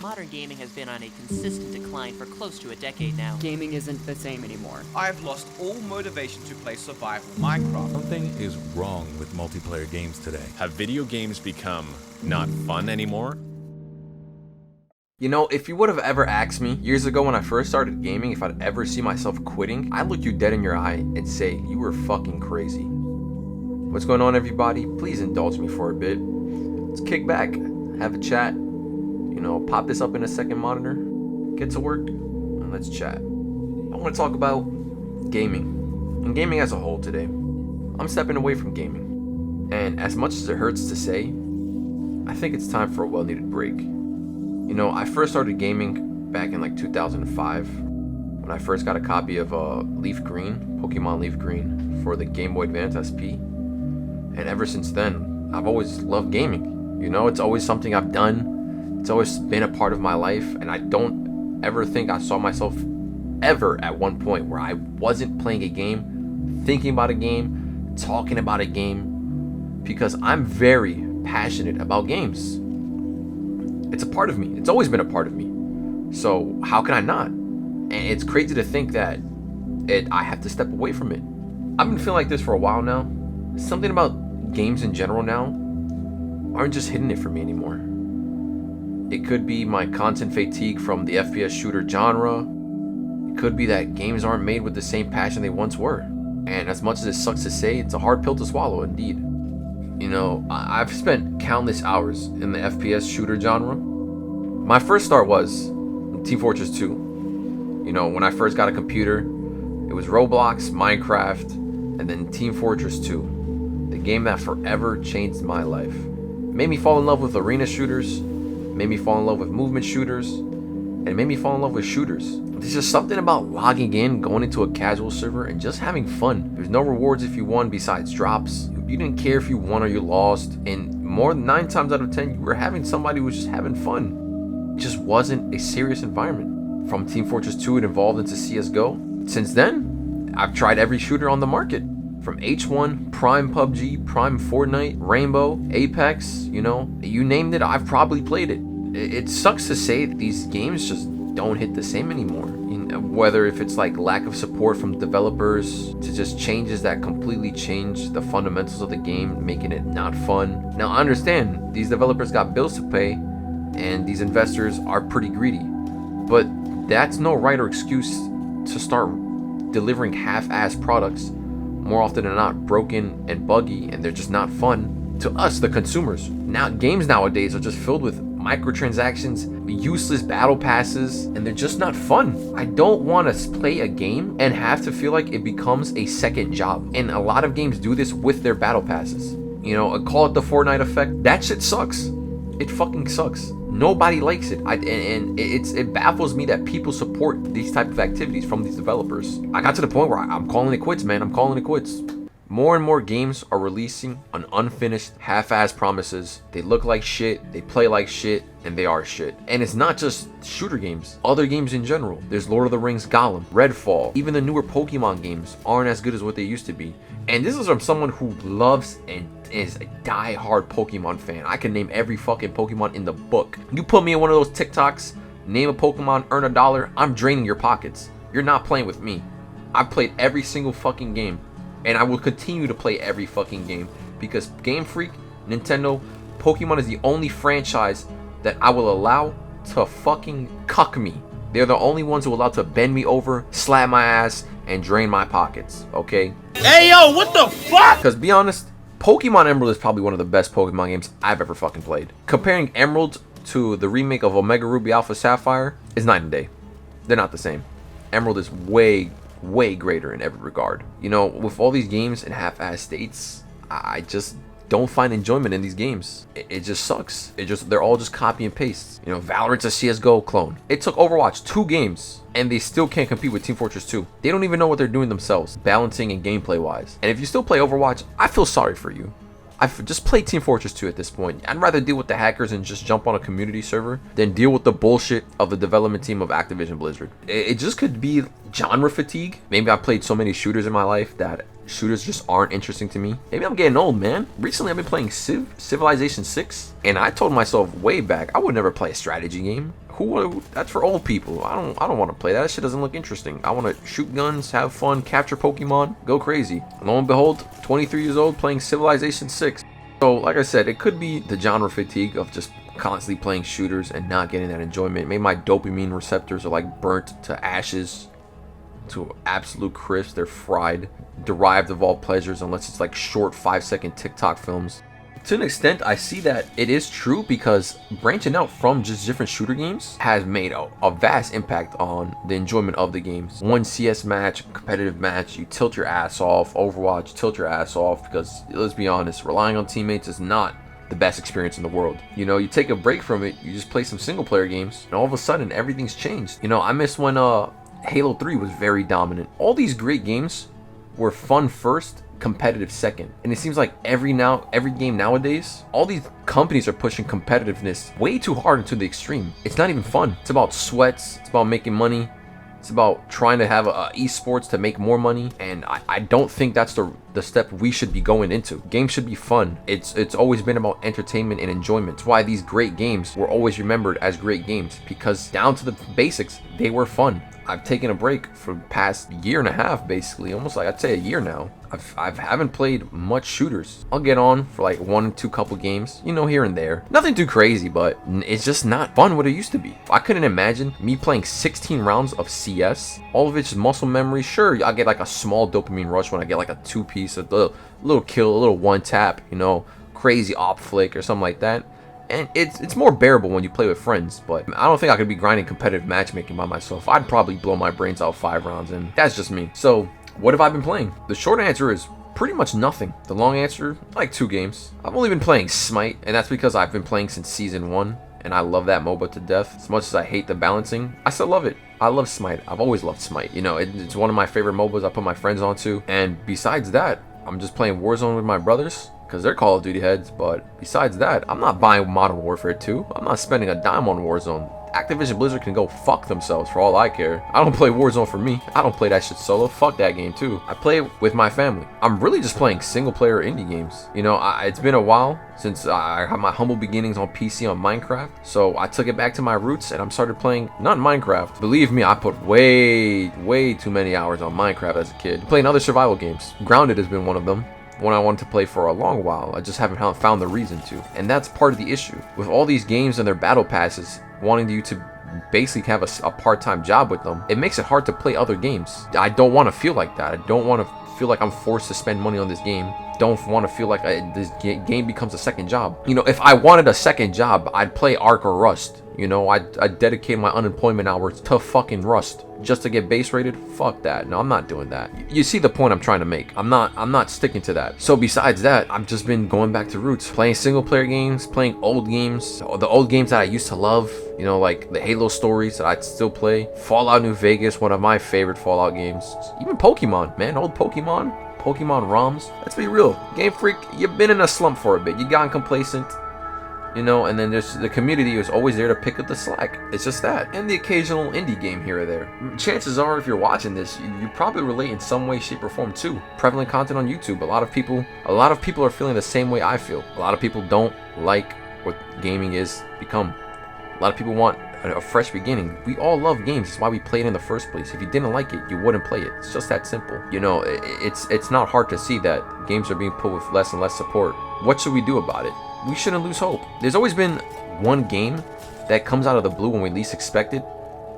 Modern gaming has been on a consistent decline for close to a decade now. Gaming isn't the same anymore. I've lost all motivation to play survival Minecraft. Something is wrong with multiplayer games today. Have video games become not fun anymore? You know, if you would have ever asked me years ago when I first started gaming if I'd ever see myself quitting, I'd look you dead in your eye and say, you were fucking crazy. What's going on, everybody? Please indulge me for a bit. Let's kick back, have a chat, pop this up in a second monitor, get to work, and let's chat. I want to talk about gaming, and gaming as a whole today. I'm stepping away from gaming, and as much as it hurts to say, I think it's time for a well-needed break. I first started gaming back in like 2005 when I first got a copy of Pokemon Leaf Green for the Game Boy Advance SP. And ever since then, I've always loved gaming. It's always something I've done. It's always been a part of my life. And I don't ever think I saw myself ever at one point where I wasn't playing a game, thinking about a game, talking about a game, because I'm very passionate about games. It's a part of me. It's always been a part of me. So how can I not? And it's crazy to think that I have to step away from it. I've been feeling like this for a while now. Something about games in general now aren't just hitting it for me anymore. It could be my content fatigue from the FPS shooter genre. It could be that games aren't made with the same passion they once were. And as much as it sucks to say, it's a hard pill to swallow indeed. I've spent countless hours in the FPS shooter genre. My first start was Team Fortress 2. When I first got a computer, it was Roblox, Minecraft, and then Team Fortress 2. The game that forever changed my life. Made me fall in love with arena shooters, made me fall in love with movement shooters, and it made me fall in love with shooters. There's just something about logging in, going into a casual server, and just having fun. There's no rewards if you won besides drops. You didn't care if you won or you lost, and more than 9 times out of 10, you were having somebody who was just having fun. It just wasn't a serious environment. From Team Fortress 2, it evolved into CSGO. Since then, I've tried every shooter on the market. From H1, Prime PUBG, Prime Fortnite, Rainbow, Apex, you named it, I've probably played it. It sucks to say that these games just don't hit the same anymore. Whether if it's like lack of support from developers to just changes that completely change the fundamentals of the game, making it not fun. Now I understand these developers got bills to pay and these investors are pretty greedy, but that's no right or excuse to start delivering half-assed products, more often than not broken and buggy, and they're just not fun to us, the consumers. Now games nowadays are just filled with microtransactions, useless battle passes, and they're just not fun. I don't want to play a game and have to feel like it becomes a second job. And a lot of games do this with their battle passes. Call it the Fortnite effect. That shit sucks. It fucking sucks. Nobody likes it. It baffles me that people support these type of activities from these developers. I got to the point where I'm calling it quits, man. I'm calling it quits. More and more games are releasing on unfinished, half-assed promises. They look like shit, they play like shit, and they are shit. And it's not just shooter games, other games in general. There's Lord of the Rings, Gollum, Redfall. Even the newer Pokemon games aren't as good as what they used to be. And this is from someone who loves and is a die-hard Pokemon fan. I can name every fucking Pokemon in the book. You put me in one of those TikToks, name a Pokemon, earn $1, I'm draining your pockets. You're not playing with me. I've played every single fucking game. And I will continue to play every fucking game because Game Freak, Nintendo, Pokemon is the only franchise that I will allow to fucking cuck me. They're the only ones who are allowed to bend me over, slap my ass, and drain my pockets, okay? Hey yo, what the fuck? Because be honest, Pokemon Emerald is probably one of the best Pokemon games I've ever fucking played. Comparing Emerald to the remake of Omega Ruby Alpha Sapphire is night and day. They're not the same. Emerald is way greater in every regard. With all these games in half-assed states, I just don't find enjoyment in these games. It just sucks. They're all just copy and paste. Valorant's a CSGO clone. It took Overwatch 2 games and they still can't compete with Team Fortress 2. They don't even know what they're doing themselves, balancing and gameplay wise. And if you still play Overwatch, I feel sorry for you. I've just played Team Fortress 2 at this point. I'd rather deal with the hackers and just jump on a community server than deal with the bullshit of the development team of Activision Blizzard. It just could be genre fatigue. Maybe I've played so many shooters in my life that shooters just aren't interesting to me. Maybe I'm getting old, man. Recently I've been playing Civilization 6, and I told myself way back I would never play a strategy game. That's for old people. I don't want to play that. That shit doesn't look interesting. I want to shoot guns, have fun, capture Pokemon, go crazy. Lo and behold, 23 years old playing Civilization 6. So, like I said, it could be the genre fatigue of just constantly playing shooters and not getting that enjoyment. Maybe my dopamine receptors are like burnt to ashes, to absolute crisp. They're fried, derived of all pleasures, unless it's like short 5-second TikTok films. To an extent, I see that it is true, because branching out from just different shooter games has made a vast impact on the enjoyment of the games. One CS match, competitive match, you tilt your ass off. Overwatch, tilt your ass off, because let's be honest, relying on teammates is not the best experience in the world. You know, you take a break from it, you just play some single player games, and all of a sudden everything's changed. You know, I miss when Halo 3 was very dominant. All these great games were fun first, competitive second, and it seems like every game nowadays, all these companies are pushing competitiveness way too hard into the extreme. It's not even fun. It's about sweats, it's about making money, it's about trying to have esports to make more money, and I don't think that's the step we should be going into. Games should be fun. It's always been about entertainment and enjoyment. It's why these great games were always remembered as great games, because down to the basics, they were fun. I've taken a break for the past year and a half, basically, almost like I'd say a year now. I haven't played much shooters. I'll get on for like 1 or 2 couple games, you know, here and there. Nothing too crazy, but it's just not fun what it used to be. I couldn't imagine me playing 16 rounds of CS. All of it's just muscle memory. Sure, I get like a small dopamine rush when I get like a 2-piece, a little kill, a little 1-tap, you know, crazy op flick or something like that. And it's more bearable when you play with friends, but I don't think I could be grinding competitive matchmaking by myself. I'd probably blow my brains out 5 rounds, and that's just me. So, what have I been playing? The short answer is pretty much nothing. The long answer, like 2 games. I've only been playing Smite, and that's because I've been playing since Season 1, and I love that MOBA to death. As much as I hate the balancing, I still love it. I love Smite. I've always loved Smite. You know, it's one of my favorite MOBAs I put my friends onto, and besides that, I'm just playing Warzone with my brothers, because they're Call of Duty heads. But besides that, I'm not buying Modern Warfare 2. I'm not spending a dime on Warzone. Activision Blizzard can go fuck themselves for all I care. I don't play Warzone for me. I don't play that shit solo. Fuck that game too. I play it with my family. I'm really just playing single player indie games. You know, it's been a while since I had my humble beginnings on PC on Minecraft. So I took it back to my roots and I'm started playing, not Minecraft. Believe me, I put way too many hours on Minecraft as a kid. Playing other survival games. Grounded has been one of them. One I wanted to play for a long while. I just haven't found the reason to. And that's part of the issue. With all these games and their battle passes, wanting you to basically have a part-time job with them, it makes it hard to play other games. I don't want to feel like that. I don't want to feel like I'm forced to spend money on this game. Don't want to feel like this game becomes a second job. You know, if I wanted a second job, I'd play Ark or Rust. You know, I'd dedicate my unemployment hours to fucking Rust just to get base rated. Fuck that. No, I'm not doing that. You see the point I'm trying to make. I'm not sticking to that. So besides that, I've just been going back to roots, playing single player games, playing old games, the old games that I used to love. You know, like the Halo stories that I'd still play. Fallout New Vegas, one of my favorite Fallout games. Even Pokemon, man, old Pokemon ROMs. Let's be real, Game Freak, you've been in a slump for a bit. You gotten complacent. You know, and then there's the community is always there to pick up the slack. It's just that. And the occasional indie game here or there. Chances are, if you're watching this, you probably relate in some way, shape, or form too. Prevalent content on YouTube. A lot of people are feeling the same way I feel. A lot of people don't like what gaming is become. A lot of people want a fresh beginning. We all love games. That's why we play it in the first place. If you didn't like it, you wouldn't play it. It's just that simple. You know, it's not hard to see that games are being put with less and less support. What should we do about it? We shouldn't lose hope. There's always been one game that comes out of the blue when we least expect it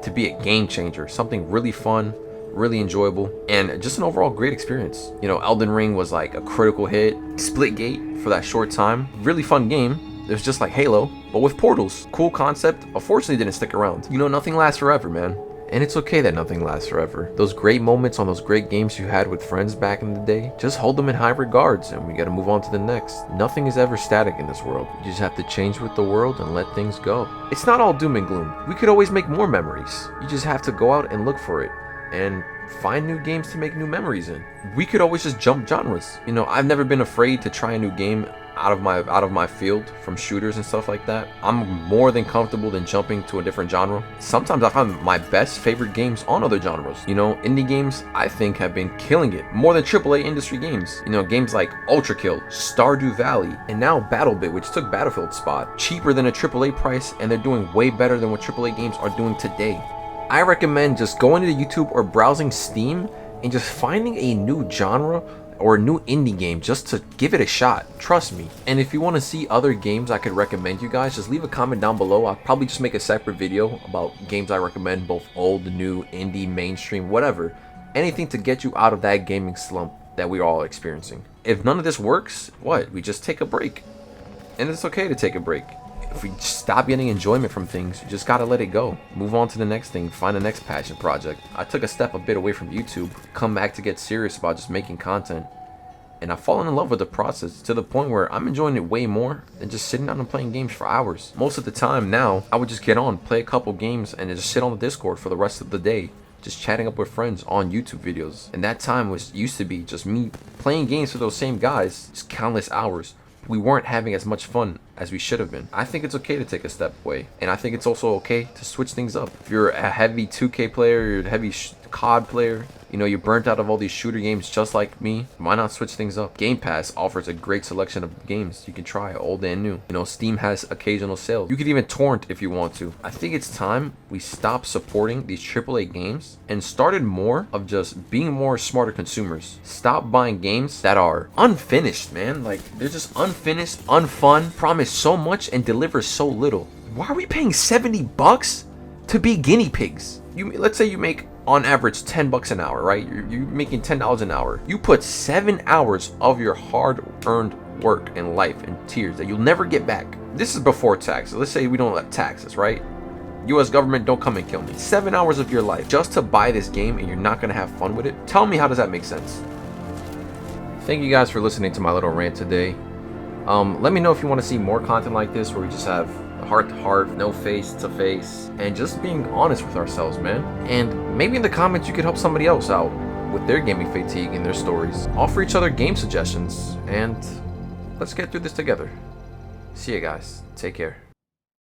to be a game changer. Something really fun, really enjoyable, and just an overall great experience. You know, Elden Ring was like a critical hit. Splitgate for that short time. Really fun game. It was just like Halo, but with portals. Cool concept. Unfortunately, didn't stick around. You know, nothing lasts forever, man. And it's okay that nothing lasts forever. Those great moments on those great games you had with friends back in the day, just hold them in high regards and we gotta move on to the next. Nothing is ever static in this world. You just have to change with the world and let things go. It's not all doom and gloom. We could always make more memories. You just have to go out and look for it and find new games to make new memories in. We could always just jump genres. You know, I've never been afraid to try a new game. out of my field from shooters and stuff like that, I'm more than comfortable than jumping to a different genre. Sometimes I find my best favorite games on other genres. You know, indie games I think have been killing it more than AAA industry games. You know, games like Ultra Kill, Stardew Valley, and now BattleBit, which took Battlefield's spot, cheaper than a AAA price, and they're doing way better than what AAA games are doing today. I recommend just going to YouTube or browsing Steam and just finding a new genre or a new indie game just to give it a shot. Trust me. And if you want to see other games I could recommend you guys, just leave a comment down below. I'll probably just make a separate video about games I recommend, both old, new, indie, mainstream, whatever. Anything to get you out of that gaming slump that we're all experiencing. If none of this works, what? We just take a break. And it's okay to take a break. If we stop getting enjoyment from things, you just gotta let it go. Move on to the next thing, find the next passion project. I took a step a bit away from YouTube, come back to get serious about just making content. And I've fallen in love with the process to the point where I'm enjoying it way more than just sitting down and playing games for hours. Most of the time now, I would just get on, play a couple games, and just sit on the Discord for the rest of the day, just chatting up with friends on YouTube videos. And that time used to be just me playing games with those same guys, just countless hours. We weren't having as much fun as we should have been. I think it's okay to take a step away, and I think it's also okay to switch things up. If you're a heavy 2K player, you're a heavy COD player, you know, you're burnt out of all these shooter games just like me, why not switch things up? Game Pass offers a great selection of games you can try, old and new. You know, Steam has occasional sales. You could even torrent if you want to. I think it's time we stop supporting these AAA games and started more of just being more smarter consumers. Stop buying games that are unfinished, man. Like, they're just unfinished, unfun, promise so much and deliver so little. Why are we paying $70 to be guinea pigs? Let's say you make on average $10 an hour, right? You're making $10 an hour. You put 7 hours of your hard-earned work and life and tears that you'll never get back. This is before taxes. Let's say we don't have taxes, right? US government, don't come and kill me. 7 hours of your life just to buy this game and you're not gonna have fun with it? Tell me, how does that make sense? Thank you guys for listening to my little rant today. Let me know if you want to see more content like this where we just have heart to heart, no face to face, and just being honest with ourselves, man. And maybe in the comments you could help somebody else out with their gaming fatigue and their stories. Offer each other game suggestions, and let's get through this together. See you guys. Take care.